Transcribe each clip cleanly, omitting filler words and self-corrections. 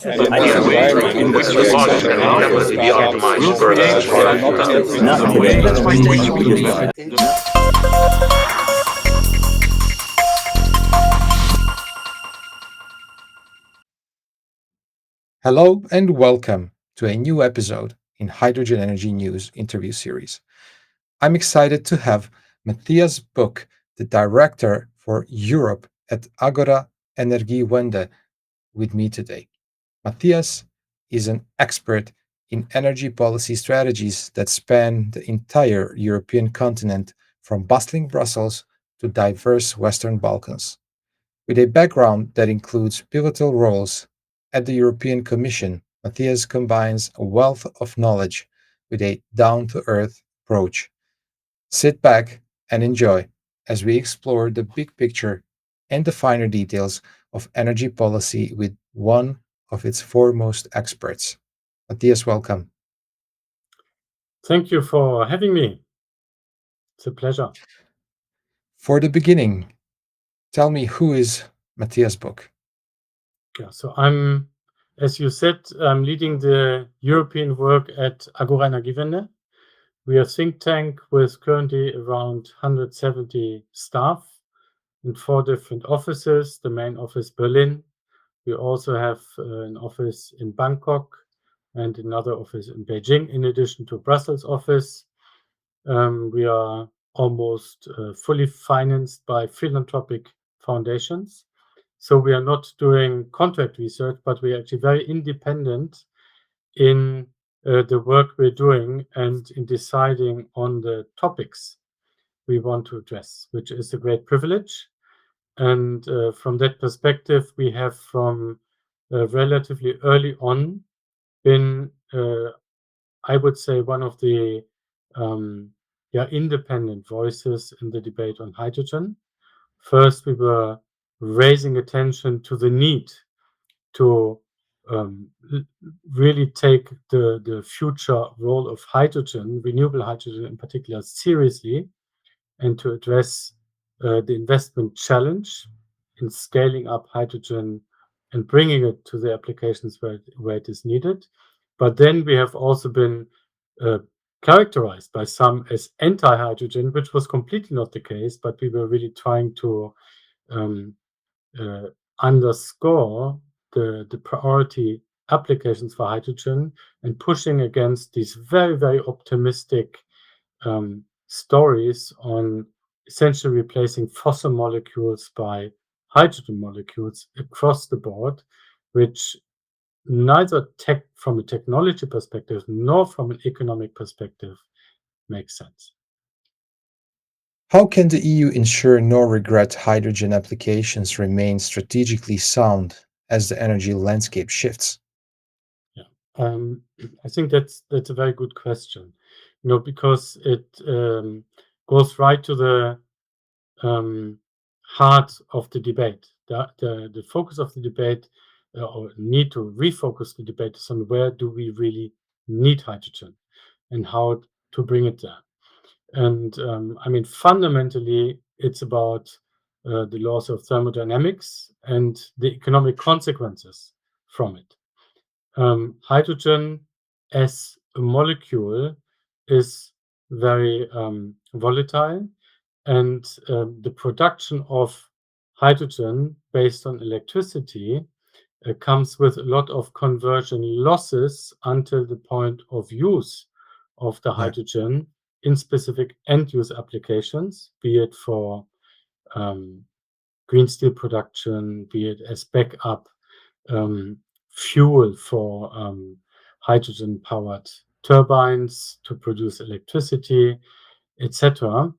but by the way in which the logic can rapidly be optimized for Not today. Hello and welcome to a new episode in Hydrogen Energy News interview series. I'm excited to have Matthias Book, the director for Europe at Agora Energiewende, with me today. Matthias is an expert in energy policy strategies that span the entire European continent, from bustling Brussels to diverse Western Balkans. With a background that includes pivotal roles at the European Commission, Matthias combines a wealth of knowledge with a down to earth approach. Sit back and enjoy as we explore the big picture and the finer details of energy policy with one of its foremost experts. Matthias, welcome. Thank you for having me. It's a pleasure. For the beginning, tell me, who is Matthias Book? Yeah, so as you said, I'm leading the European work at Agora Energiewende. We are a think tank with currently around 170 staff in 4 different offices. The main office, Berlin. We also have an office in Bangkok and another office in Beijing, in addition to Brussels office. We are almost fully financed by philanthropic foundations. So we are not doing contract research, but we are actually very independent in the work we're doing and in deciding on the topics we want to address, which is a great privilege. And from that perspective, we have from relatively early on been, I would say, one of the independent voices in the debate on hydrogen. First, we were raising attention to the need to really take the future role of hydrogen, renewable hydrogen in particular, seriously, and to address the investment challenge in scaling up hydrogen and bringing it to the applications where it is needed. But then we have also been characterized by some as anti-hydrogen, which was completely not the case, but we were really trying to underscore the priority applications for hydrogen and pushing against these very, very optimistic stories on essentially replacing fossil molecules by hydrogen molecules across the board, which neither from a technology perspective nor from an economic perspective makes sense. How can the EU ensure no regret hydrogen applications remain strategically sound as the energy landscape shifts? I think that's a very good question, because it goes right to the heart of the debate. The focus of the debate, or need to refocus the debate, is on where do we really need hydrogen and how to bring it there. And fundamentally, it's about the laws of thermodynamics and the economic consequences from it. Hydrogen as a molecule is very volatile, and the production of hydrogen based on electricity comes with a lot of conversion losses until the point of use of the hydrogen in specific end-use applications, be it for green steel production, be it as backup fuel for hydrogen-powered turbines to produce electricity, etc.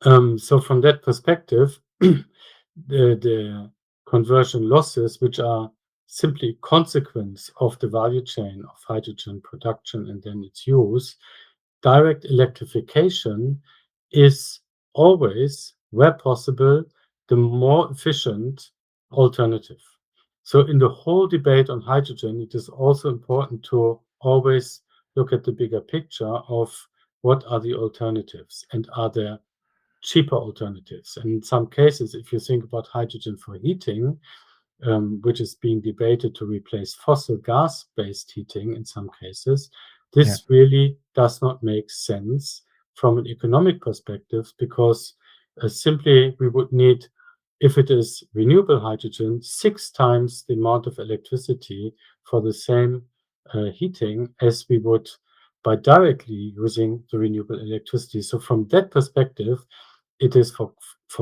So from that perspective, the conversion losses, which are simply a consequence of the value chain of hydrogen production and then its use, direct electrification is always, where possible, the more efficient alternative. So in the whole debate on hydrogen, it is also important to always look at the bigger picture of what are the alternatives and are there cheaper alternatives. And in some cases, if you think about hydrogen for heating, which is being debated to replace fossil gas-based heating in some cases, this really does not make sense from an economic perspective, because simply we would need, if it is renewable hydrogen, 6 times the amount of electricity for the same heating as we would by directly using the renewable electricity. So from that perspective, it is for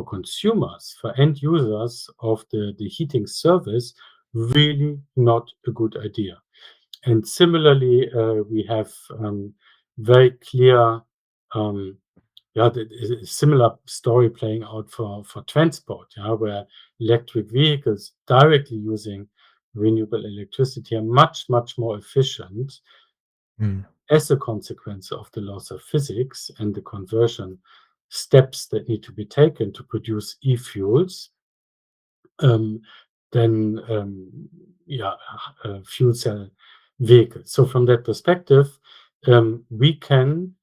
consumers, for end users of the heating service, really not a good idea. And similarly, we have very clear, similar story playing out for transport, where electric vehicles directly using renewable electricity are much, much more efficient as a consequence of the laws of physics and the conversion steps that need to be taken to produce e-fuels than fuel cell vehicles. So from that perspective, we can,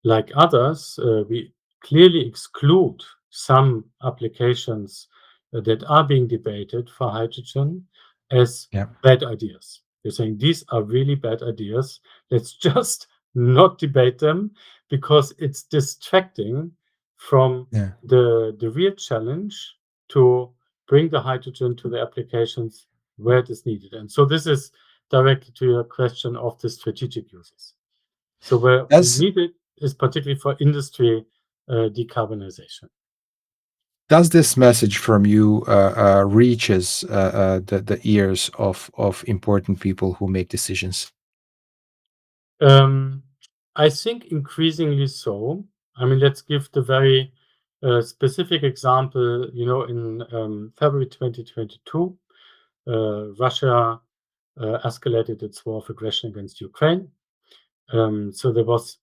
like others, we clearly exclude some applications that are being debated for hydrogen as bad ideas. We're saying these are really bad ideas. Let's just not debate them, because it's distracting from the real challenge to bring the hydrogen to the applications where it is needed. And so this is directly to your question of the strategic uses. So where we need it is particularly for industry decarbonization. Does this message from you reaches the ears of important people who make decisions? I think increasingly so. I mean, let's give the very specific example. In February 2022, Russia escalated its war of aggression against Ukraine. So there was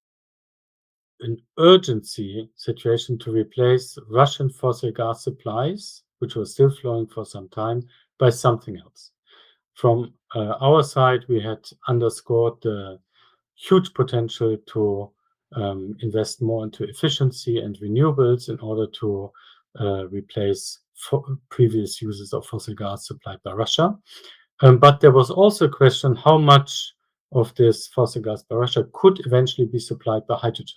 an urgency situation to replace Russian fossil gas supplies, which were still flowing for some time, by something else. From our side, we had underscored the huge potential to invest more into efficiency and renewables in order to replace previous uses of fossil gas supplied by Russia. But there was also a question how much of this fossil gas by Russia could eventually be supplied by hydrogen.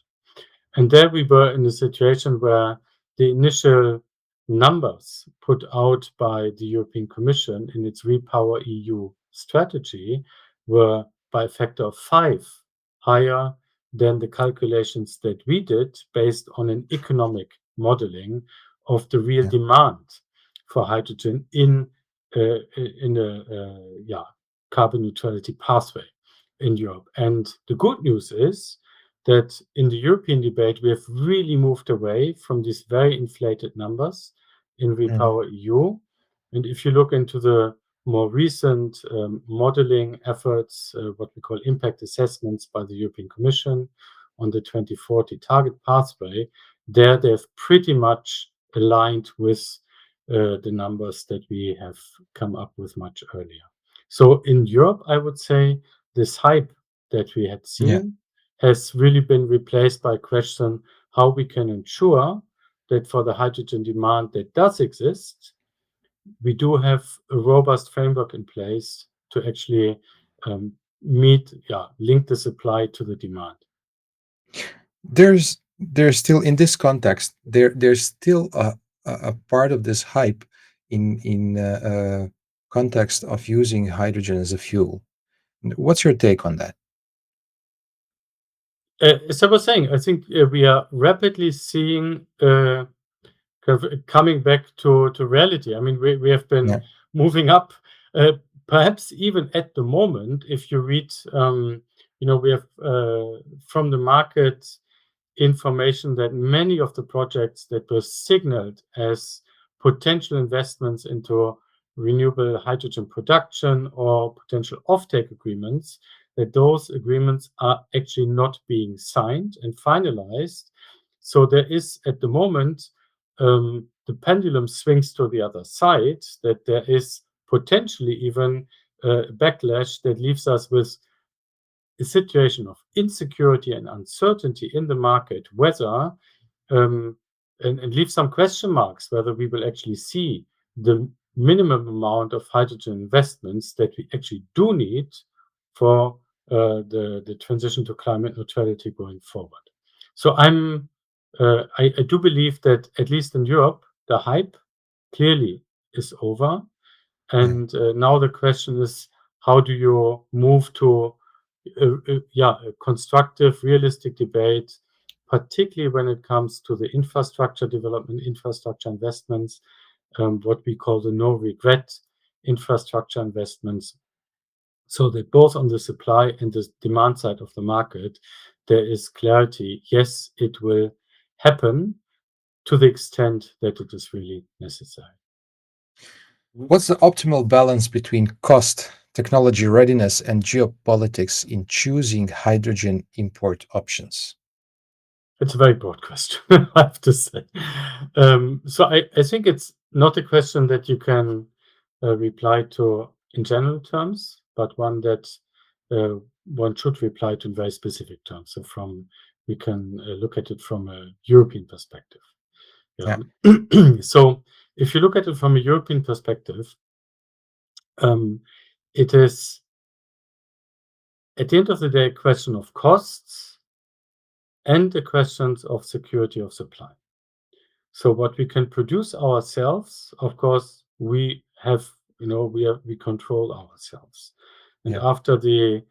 And there we were in a situation where the initial numbers put out by the European Commission in its Repower EU strategy were by a factor of 5 higher than the calculations that we did based on an economic modeling of the real demand for hydrogen in a carbon neutrality pathway in Europe. And the good news is that in the European debate, we have really moved away from these very inflated numbers in Repower EU. And if you look into the more recent modeling efforts, what we call impact assessments by the European Commission on the 2040 target pathway, there they've pretty much aligned with the numbers that we have come up with much earlier. So in Europe, I would say this hype that we had seen has really been replaced by a question how we can ensure that for the hydrogen demand that does exist, we do have a robust framework in place to actually link the supply to the demand. There's still, in this context, there's still a part of this hype in context of using hydrogen as a fuel. What's your take on that? As I was saying, I think we are rapidly seeing coming back to reality. I mean, we have been moving up, perhaps even at the moment, if you read, we have from the market information that many of the projects that were signaled as potential investments into renewable hydrogen production or potential offtake agreements, that those agreements are actually not being signed and finalized. So there is, at the moment, the pendulum swings to the other side, that there is potentially even a backlash that leaves us with a situation of insecurity and uncertainty in the market, whether and leave some question marks whether we will actually see the minimum amount of hydrogen investments that we actually do need for the transition to climate neutrality going forward. So I do believe that, at least in Europe, the hype clearly is over. And now the question is, how do you move to a constructive, realistic debate, particularly when it comes to the infrastructure development, infrastructure investments, what we call the no-regret infrastructure investments, so that both on the supply and the demand side of the market, there is clarity. Yes, it will happen to the extent that it is really necessary. What's the optimal balance between cost, technology readiness, and geopolitics in choosing hydrogen import options? It's a very broad question, I have to say. So I think it's not a question that you can reply to in general terms, but one that one should reply to in very specific terms. So we can look at it from a European perspective. Yeah. So if you look at it from a European perspective, it is, at the end of the day, a question of costs and the questions of security of supply. So what we can produce ourselves, of course, we have, we control ourselves. And after the,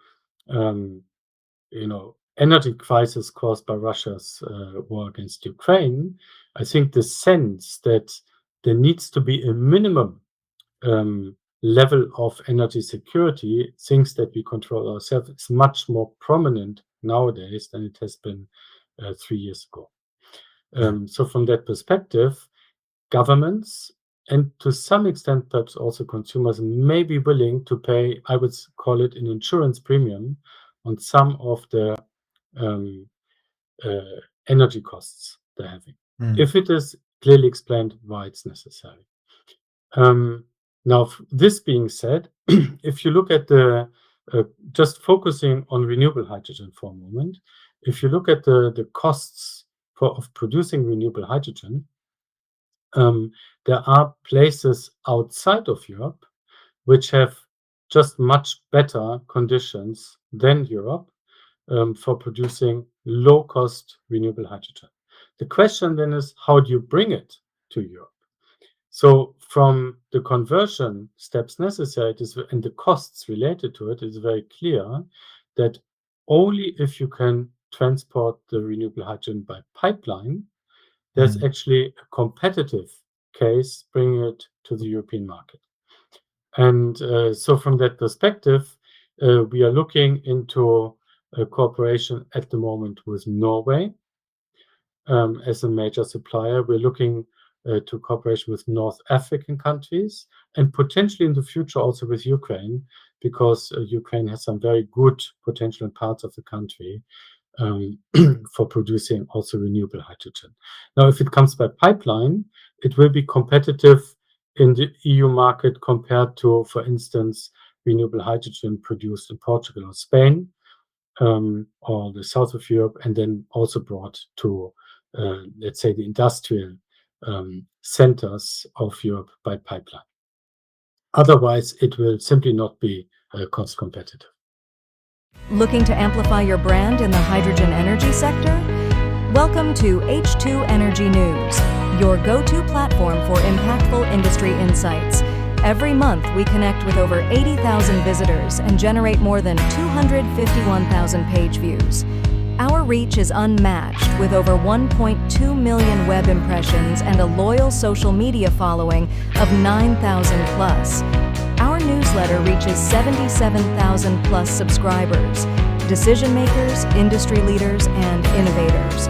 energy crisis caused by Russia's war against Ukraine, I think the sense that there needs to be a minimum level of energy security, things that we control ourselves, is much more prominent nowadays than it has been 3 years ago. So from that perspective, governments and to some extent perhaps also consumers may be willing to pay, I would call it an insurance premium, on some of the energy costs they're having, if it is clearly explained why it's necessary. Now, this being said, if you look at the just focusing on renewable hydrogen for a moment, if you look at the costs of producing renewable hydrogen, there are places outside of Europe which have just much better conditions than Europe for producing low-cost renewable hydrogen. The question then is, how do you bring it to Europe? So from the conversion steps necessary and the costs related to it, it's very clear that only if you can transport the renewable hydrogen by pipeline, there's actually a competitive case bringing it to the European market. And so from that perspective, we are looking into a cooperation at the moment with Norway as a major supplier. We're looking to cooperation with North African countries and potentially in the future also with Ukraine, because Ukraine has some very good potential in parts of the country for producing also renewable hydrogen. Now, if it comes by pipeline, it will be competitive in the EU market compared to, for instance, renewable hydrogen produced in Portugal or Spain or the south of Europe, and then also brought to, let's say, the industrial centers of Europe by pipeline. Otherwise, it will simply not be cost competitive. Looking to amplify your brand in the hydrogen energy sector? Welcome to H2 Energy News, your go-to platform for impactful industry insights. Every month, we connect with over 80,000 visitors and generate more than 251,000 page views. Our reach is unmatched with over 1.2 million web impressions and a loyal social media following of 9,000 plus. Our newsletter reaches 77,000 plus subscribers, decision makers, industry leaders, and innovators.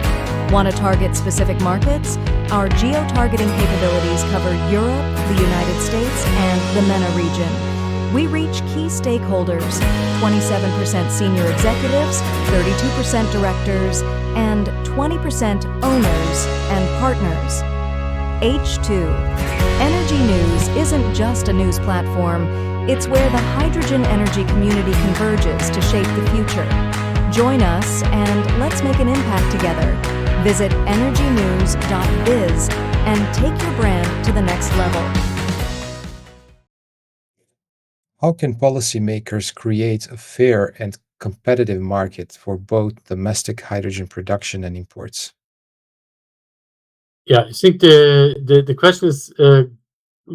Want to target specific markets? Our geo-targeting capabilities cover Europe, the United States, and the MENA region. We reach key stakeholders, 27% senior executives, 32% directors, and 20% owners and partners. H2. Energy News isn't just a news platform, it's where the hydrogen energy community converges to shape the future. Join us and let's make an impact together. Visit energynews.biz and take your brand to the next level. How can policymakers create a fair and competitive market for both domestic hydrogen production and imports? Yeah, I think the question is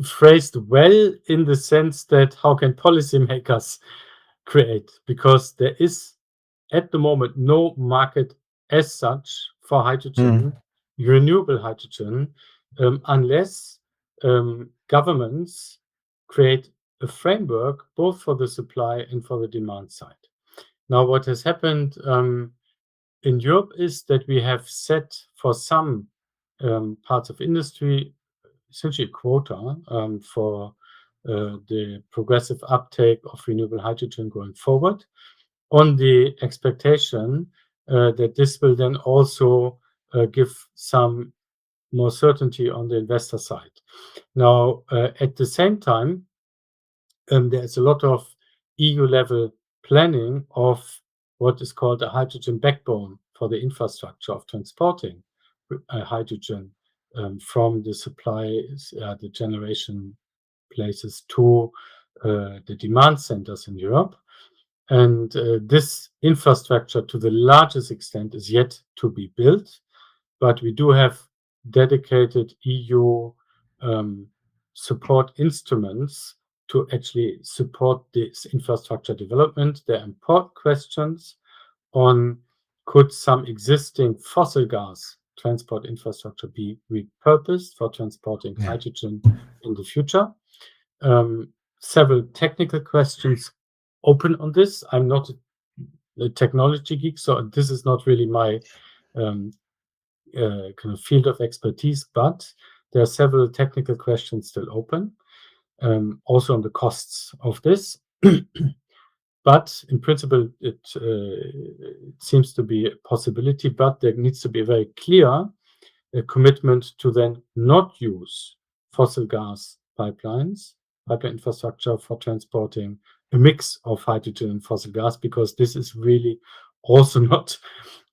phrased well in the sense that how can policymakers create? Because there is at the moment no market as such for hydrogen, renewable hydrogen, unless governments create a framework both for the supply and for the demand side. Now, what has happened in Europe is that we have set for some parts of industry essentially a quota for the progressive uptake of renewable hydrogen going forward, on the expectation that this will then also give some more certainty on the investor side. Now, at the same time, there's a lot of EU level planning of what is called a hydrogen backbone for the infrastructure of transporting hydrogen from the supply, the generation places to the demand centers in Europe. And this infrastructure, to the largest extent, is yet to be built, but we do have dedicated EU support instruments to actually support this infrastructure development. There are important questions on could some existing fossil gas transport infrastructure be repurposed for transporting hydrogen in the future. Several technical questions open on this. I'm not a technology geek, so this is not really my kind of field of expertise, but there are several technical questions still open, also on the costs of this. But in principle, it seems to be a possibility, but there needs to be a very clear commitment to then not use fossil gas pipeline infrastructure for transporting a mix of hydrogen and fossil gas, because this is really also not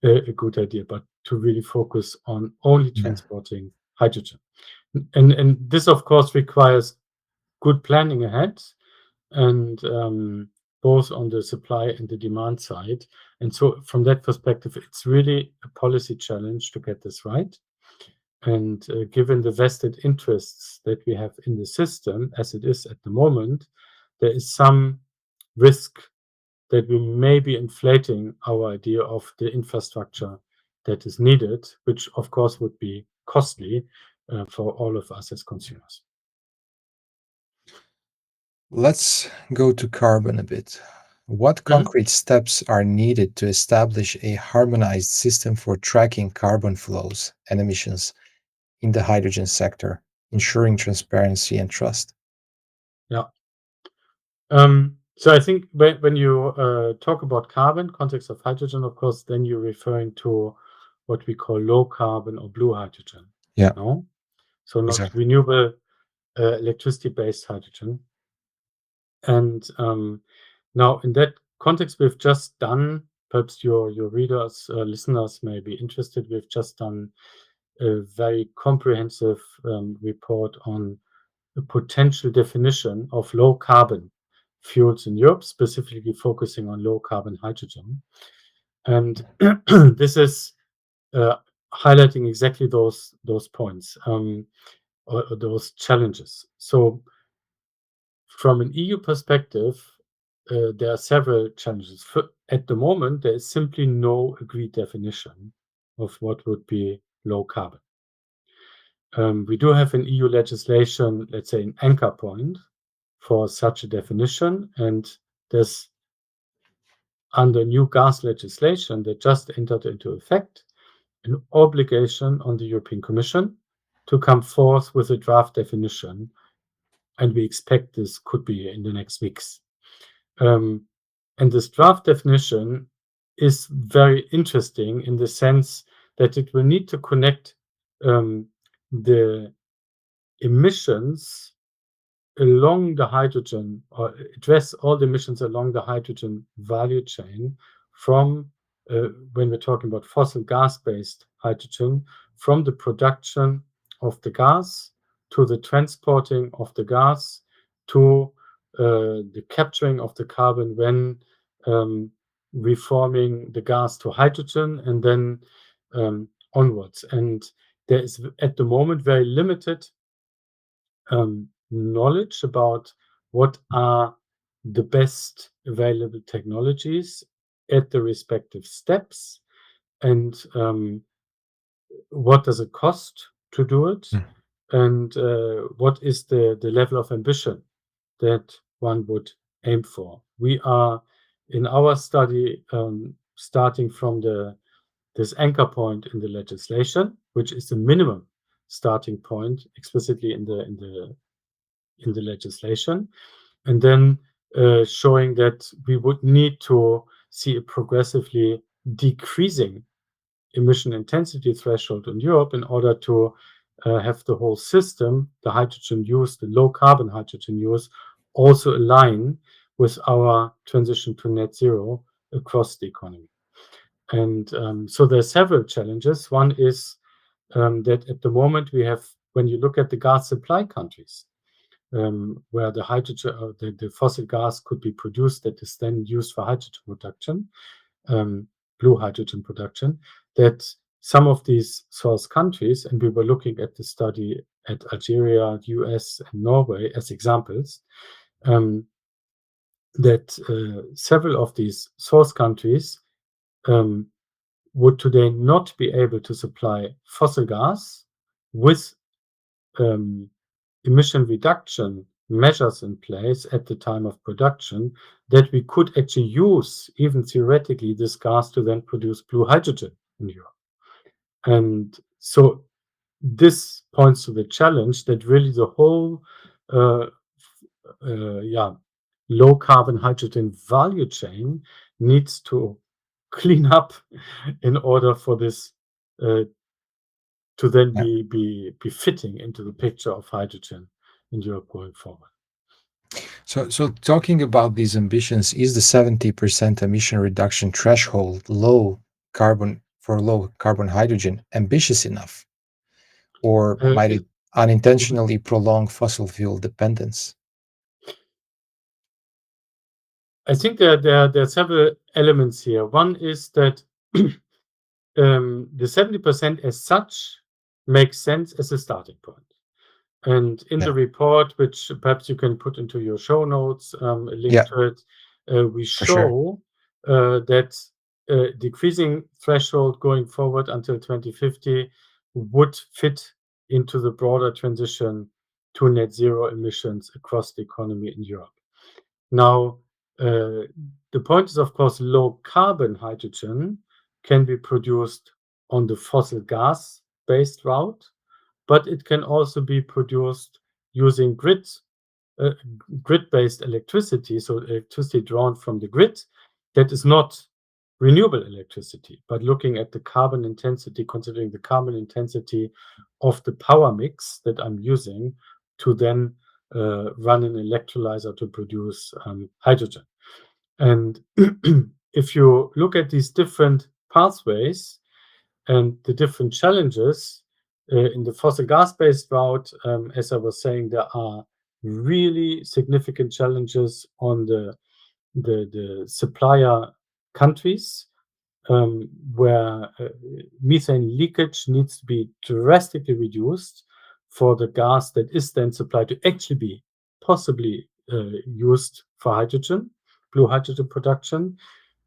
a good idea, but to really focus on only transporting hydrogen. And this, of course, requires good planning ahead, and both on the supply and the demand side. And so from that perspective, it's really a policy challenge to get this right. And given the vested interests that we have in the system, as it is at the moment, there is some risk that we may be inflating our idea of the infrastructure that is needed, which of course would be costly for all of us as consumers. Let's go to carbon a bit. What concrete steps are needed to establish a harmonized system for tracking carbon flows and emissions in the hydrogen sector, ensuring transparency and trust? Yeah. So I think when you talk about carbon, context of hydrogen, of course, then you're referring to what we call low carbon or blue hydrogen. Yeah. No? So not Exactly. renewable electricity-based hydrogen. And now in that context, we've just done, perhaps your readers, listeners may be interested, we've just done a very comprehensive report on a potential definition of low carbon fuels in Europe, specifically focusing on low carbon hydrogen. And this is highlighting exactly those points or those challenges. So from an EU perspective, there are several challenges. At the moment, there is simply no agreed definition of what would be low carbon. We do have in EU legislation, let's say, an anchor point for such a definition, and there's, under new gas legislation that just entered into effect, an obligation on the European Commission to come forth with a draft definition, and we expect this could be in the next weeks. And this draft definition is very interesting in the sense that it will need to connect the emissions along the hydrogen, or address all the emissions along the hydrogen value chain from, when we're talking about fossil gas-based hydrogen, from the production of the gas to the transporting of the gas to the capturing of the carbon when reforming the gas to hydrogen and then onwards. And there is at the moment very limited knowledge about what are the best available technologies at the respective steps, and what does it cost to do it, and what is the level of ambition that one would aim for. We are in our study starting from this anchor point in the legislation, which is the minimum starting point explicitly in the legislation, and then showing that we would need to see a progressively decreasing emission intensity threshold in Europe in order to have the whole system, the hydrogen use, the low carbon hydrogen use, also align with our transition to net zero across the economy. And so there are several challenges. One is that at the moment we have, when you look at the gas supply countries, where the hydrogen, the fossil gas could be produced that is then used for hydrogen production, blue hydrogen production, that some of these source countries, and we were looking at the study at Algeria, US, and Norway as examples, that several of these source countries would today not be able to supply fossil gas with emission reduction measures in place at the time of production, that we could actually use, even theoretically, this gas to then produce blue hydrogen in Europe. And so this points to the challenge that really the whole low carbon hydrogen value chain needs to clean up in order for this to then be fitting into the picture of hydrogen in Europe going forward. So talking about these ambitions, is the 70% emission reduction threshold low carbon hydrogen ambitious enough? Or might it unintentionally prolong fossil fuel dependence? I think there are several elements here. One is that the 70% as such makes sense as a starting point. And in the report, which perhaps you can put into your show notes, a link to it, we show that decreasing threshold going forward until 2050 would fit into the broader transition to net zero emissions across the economy in Europe. Now, the point is, of course, low carbon hydrogen can be produced on the fossil gas based route, but it can also be produced using grid-based electricity, so electricity drawn from the grid that is not renewable electricity, but looking at the carbon intensity, considering the carbon intensity of the power mix that I'm using to then run an electrolyzer to produce hydrogen. And if you look at these different pathways and the different challenges, in the fossil gas-based route, as I was saying, there are really significant challenges on the supplier countries, where methane leakage needs to be drastically reduced for the gas that is then supplied to actually be possibly used for hydrogen, blue hydrogen production.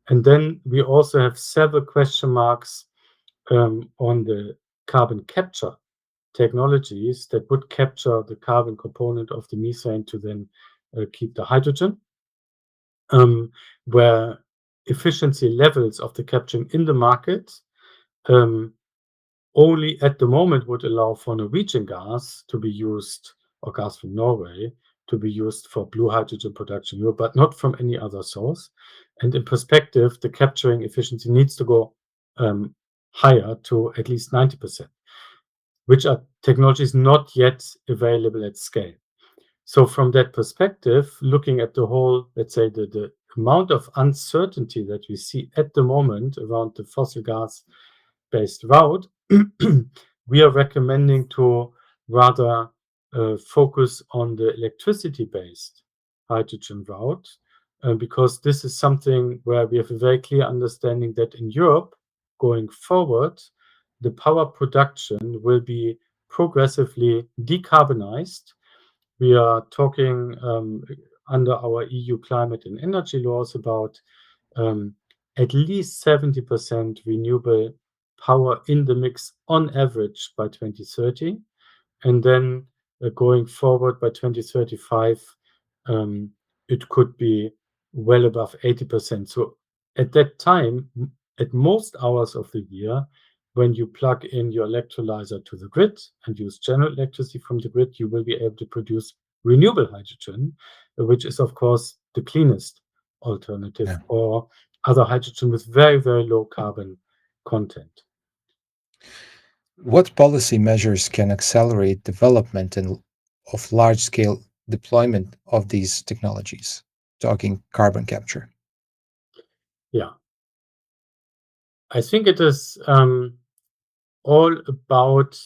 And then we also have several question marks on the carbon capture technologies that would capture the carbon component of the methane to then keep the hydrogen, where efficiency levels of the capturing in the market only at the moment would allow for Norwegian gas to be used, or gas from Norway, to be used for blue hydrogen production in Europe, but not from any other source. And in perspective, the capturing efficiency needs to go higher to at least 90%, which are technologies not yet available at scale. So from that perspective, looking at the whole, let's say, the amount of uncertainty that we see at the moment around the fossil gas-based route, we are recommending to rather focus on the electricity-based hydrogen route, because this is something where we have a very clear understanding that in Europe, going forward, the power production will be progressively decarbonized. We are talking under our EU climate and energy laws about at least 70% renewable power in the mix on average by 2030. And then going forward by 2035, it could be well above 80%. So at that time, at most hours of the year, when you plug in your electrolyzer to the grid and use general electricity from the grid, you will be able to produce renewable hydrogen, which is, of course, the cleanest alternative, Yeah. or other hydrogen with very, very low carbon content. What policy measures can accelerate development of large-scale deployment of these technologies, talking carbon capture? Yeah. I think it is all about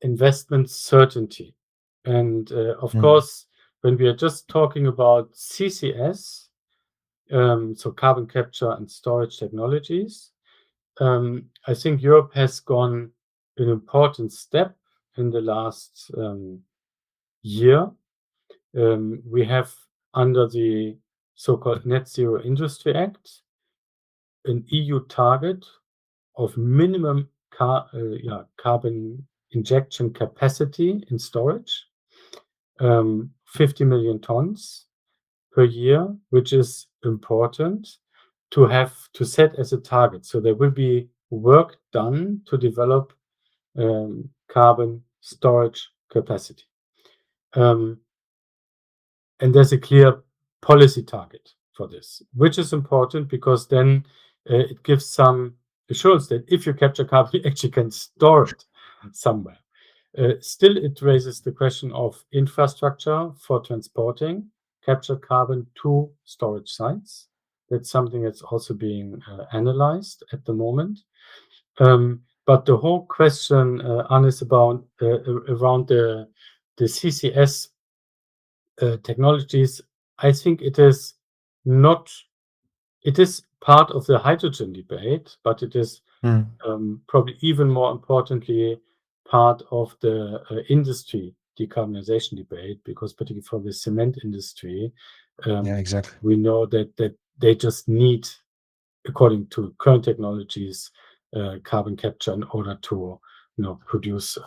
investment certainty. And of course, when we are just talking about CCS, so carbon capture and storage technologies, I think Europe has gone an important step in the last year. We have, under the so-called Net Zero Industry Act, an EU target of minimum carbon injection capacity in storage, 50 million tons per year, which is important to have to set as a target. So there will be work done to develop carbon storage capacity. And there's a clear policy target for this, which is important because then it gives some assurance that if you capture carbon, you actually can store it somewhere. Still, it raises the question of infrastructure for transporting captured carbon to storage sites. That's something that's also being analyzed at the moment. But the whole question, Anne, is about around the CCS technologies. I think it is not. It is part of the hydrogen debate, but it is probably even more importantly part of the industry decarbonization debate, because particularly for the cement industry, Exactly. we know that they just need, according to current technologies, carbon capture in order to produce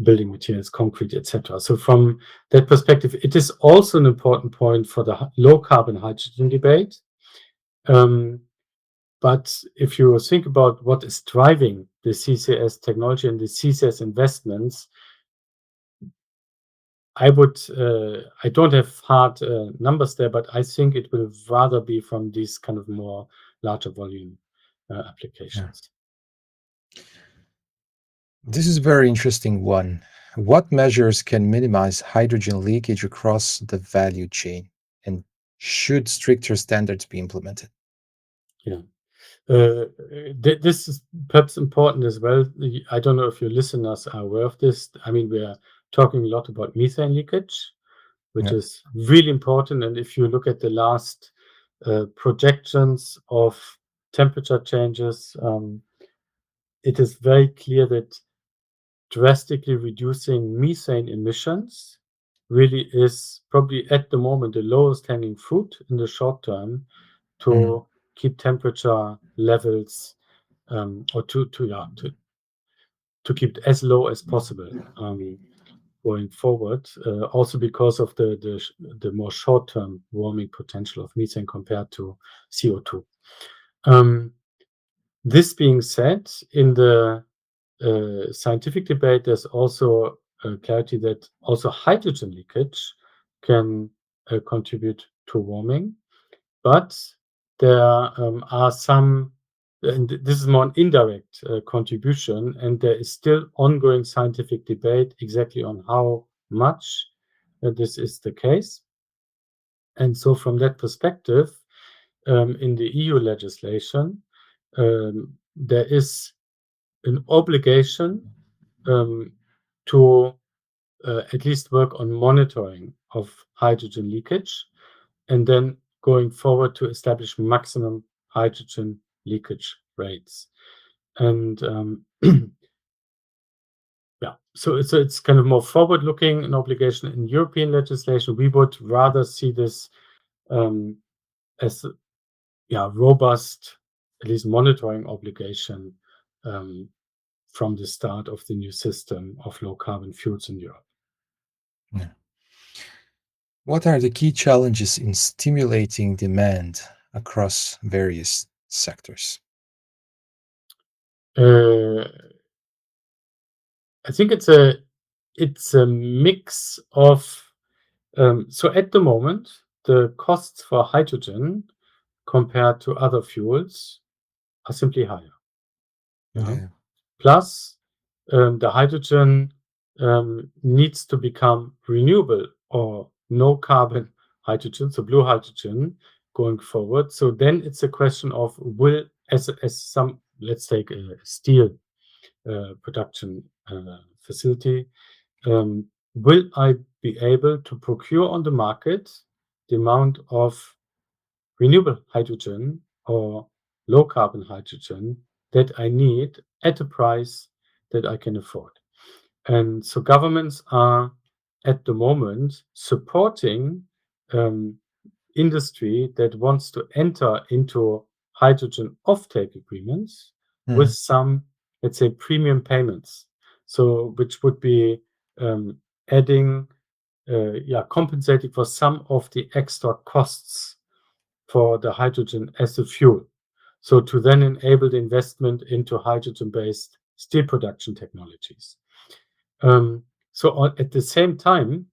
building materials, concrete, etc. So from that perspective, it is also an important point for the low carbon hydrogen debate. But if you think about what is driving the CCS technology and the CCS investments, I don't have hard numbers there, but I think it will rather be from these kind of more larger volume applications. Yeah. This is a very interesting one. What measures can minimize hydrogen leakage across the value chain, and should stricter standards be implemented? Yeah. This is perhaps important as well. I don't know if your listeners are aware of this. I mean, we are talking a lot about methane leakage, which is really important. And if you look at the last projections of temperature changes, it is very clear that drastically reducing methane emissions really is probably at the moment the lowest hanging fruit in the short term to keep temperature levels or to keep it as low as possible going forward. Also because of the more short-term warming potential of methane compared to CO2. This being said, in the scientific debate, there's also clarity that also hydrogen leakage can contribute to warming, but there are some, and this is more an indirect contribution, and there is still ongoing scientific debate exactly on how much this is the case. And so from that perspective, in the EU legislation, there is an obligation to at least work on monitoring of hydrogen leakage, and then going forward to establish maximum hydrogen leakage rates. And yeah, so it's kind of more forward-looking, an obligation in European legislation. We would rather see this as robust, at least monitoring obligation from the start of the new system of low carbon fuels in Europe. Yeah. What are the key challenges in stimulating demand across various sectors? I think it's a mix of so at the moment the costs for hydrogen compared to other fuels are simply higher. Yeah. Plus, the hydrogen needs to become renewable or no carbon hydrogen, so blue hydrogen going forward. So then it's a question of as some, let's take a steel production facility, will I be able to procure on the market the amount of renewable hydrogen or low carbon hydrogen that I need at a price that I can afford? And so governments are at the moment supporting industry that wants to enter into hydrogen offtake agreements with some, let's say, premium payments. So which would be adding, compensating for some of the extra costs for the hydrogen as a fuel. So to then enable the investment into hydrogen-based steel production technologies. At the same time,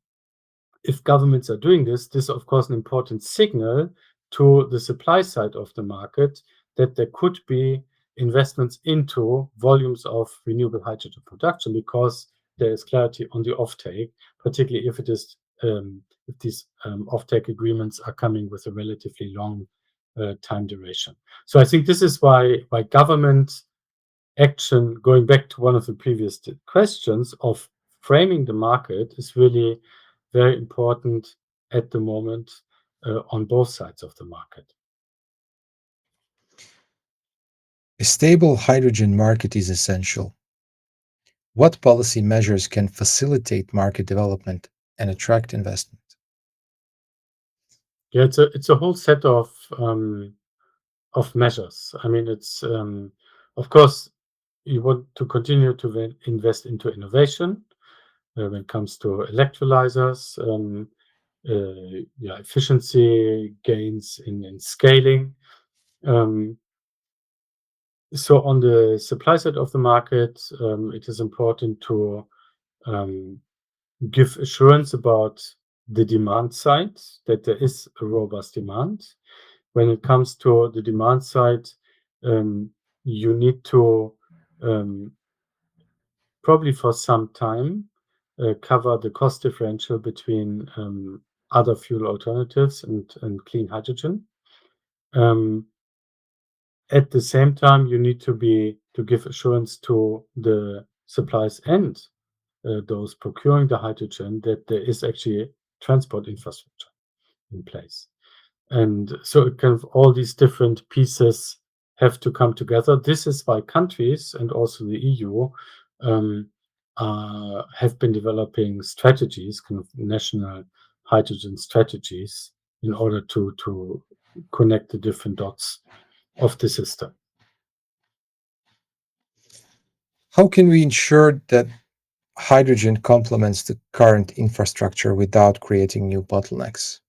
if governments are doing this is of course an important signal to the supply side of the market that there could be investments into volumes of renewable hydrogen production, because there is clarity on the offtake, particularly if it is if these offtake agreements are coming with a relatively long time duration. So I think this is why government action, going back to one of the previous questions of framing the market, is really very important at the moment on both sides of the market. A stable hydrogen market is essential. What policy measures can facilitate market development and attract investment? Yeah, it's a whole set of measures. I mean, it's of course you want to continue to invest into innovation when it comes to electrolyzers, efficiency gains in scaling. So on the supply side of the market, it is important to give assurance about the demand side, that there is a robust demand. When it comes to the demand side, you need to probably for some time cover the cost differential between other fuel alternatives and clean hydrogen. At the same time, you need to give assurance to the suppliers and those procuring the hydrogen that there is actually transport infrastructure in place. And so it kind of all these different pieces have to come together. This is why countries and also the EU have been developing strategies, kind of national hydrogen strategies, in order to connect the different dots of the system. How can we ensure that hydrogen complements the current infrastructure without creating new bottlenecks?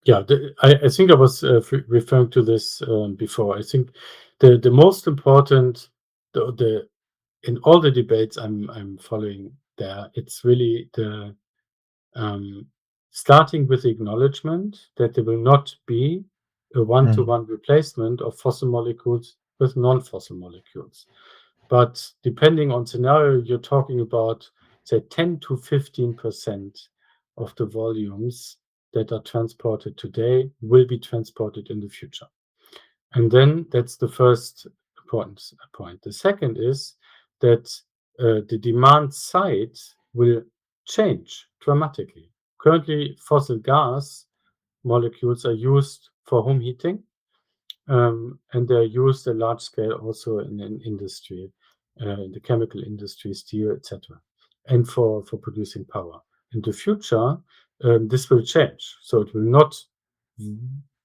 Yeah, I think I was referring to this before. I think the most important, in all the debates I'm following there, it's really the starting with the acknowledgement that there will not be a one-to-one replacement of fossil molecules with non-fossil molecules. But depending on scenario, you're talking about, say, 10 to 15% of the volumes that are transported today will be transported in the future. And then that's the first important point. The second is that the demand side will change dramatically. Currently, fossil gas molecules are used for home heating, and they're used at large scale also in industry, in the chemical industry, steel, etc., and for producing power. In the future, this will change. So it will not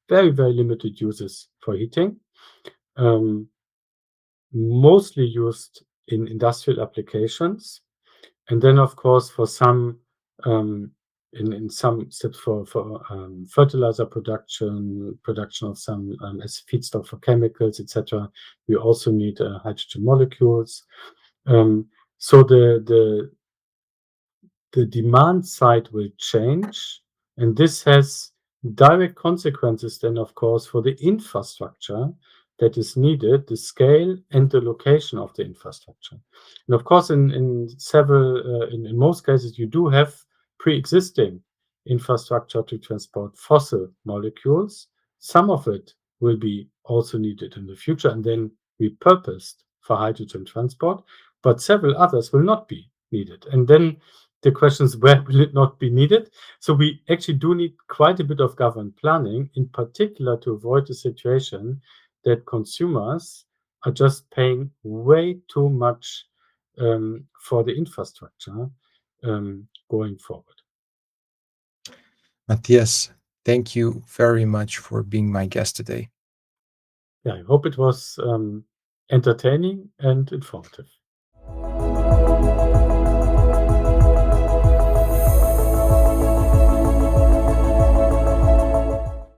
very, very limited uses for heating, mostly used in industrial applications, and then of course for some in some steps for fertilizer production of some as feedstock for chemicals, etc. We also need hydrogen molecules. So the demand side will change, and this has direct consequences then, of course, for the infrastructure that is needed, the scale and the location of the infrastructure. And of course, in most cases, you do have pre-existing infrastructure to transport fossil molecules. Some of it will be also needed in the future and then repurposed for hydrogen transport, but several others will not be needed. And then the question is, where will it not be needed? So we actually do need quite a bit of government planning, in particular to avoid the situation that consumers are just paying way too much for the infrastructure going forward. Matthias, thank you very much for being my guest today. Yeah, I hope it was entertaining and informative.